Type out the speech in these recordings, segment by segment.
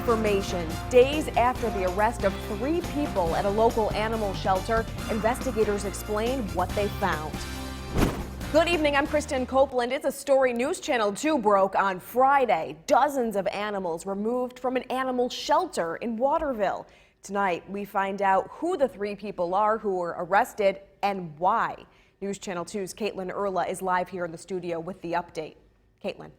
information. Days after the arrest of 3 people at a local animal shelter, investigators explain what they found. Good evening, I'm Kristen Copeland. It's a story News Channel 2 broke on Friday. Dozens of animals were moved from an animal shelter in Waterville. Tonight, we find out who the 3 people are who were arrested and why. News Channel 2's Caitlin Erla is live here in the studio with the update. Caitlin.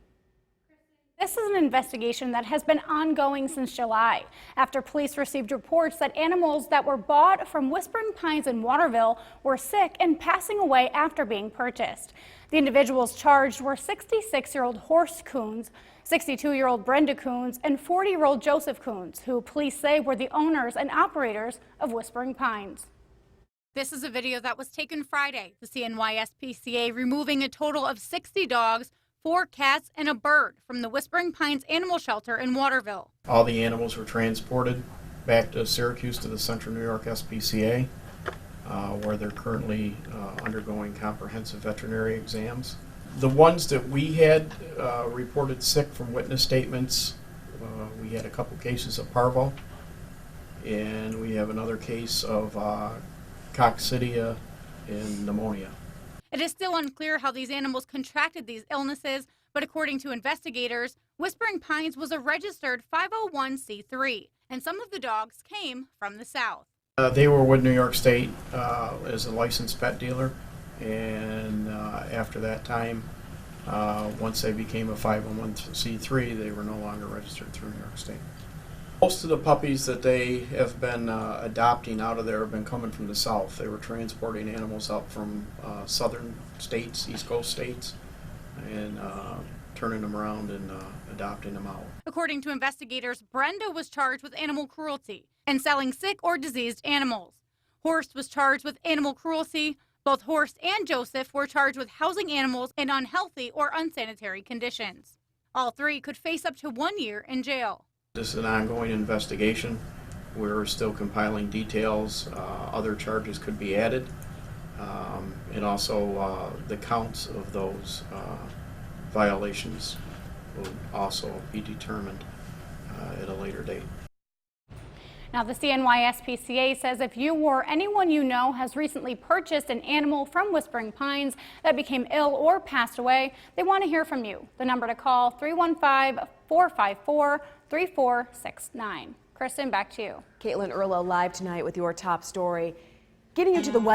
This is an investigation that has been ongoing since July, after police received reports that animals that were bought from Whispering Pines in Waterville were sick and passing away after being purchased. The individuals charged were 66-year-old Horst Coons, 62-year-old Brenda Coons, and 40-year-old Joseph Coons, who police say were the owners and operators of Whispering Pines. This is a video that was taken Friday. The CNY-SPCA removing a total of 60 dogs, 4 cats, and a bird from the Whispering Pines Animal Shelter in Waterville. All the animals were transported back to Syracuse to the Central New York SPCA, where they're currently undergoing comprehensive veterinary exams. The ones that we had reported sick from witness statements, we had a couple cases of parvo, and we have another case of coccidia and pneumonia. It is still unclear how these animals contracted these illnesses, but according to investigators, Whispering Pines was a registered 501c3, and some of the dogs came from the South. They were with New York State as a licensed pet dealer, and after that time, once they became a 501c3, they were no longer registered through New York State. Most of the puppies that they have been adopting out of there have been coming from the South. They were transporting animals up from southern states, East Coast states, and turning them around and adopting them out. According to investigators, Brenda was charged with animal cruelty and selling sick or diseased animals. Horst was charged with animal cruelty. Both Horst and Joseph were charged with housing animals in unhealthy or unsanitary conditions. All 3 could face up to 1 year in jail. This is an ongoing investigation. We're still compiling details. Other charges could be added, and also the counts of those violations will also be determined at a later date. Now, the CNY-SPCA says if you or anyone you know has recently purchased an animal from Whispering Pines that became ill or passed away, they want to hear from you. The number to call, 315-454-3469. Kristen, back to you. Caitlin Erla live tonight with your top story. Getting you to the web.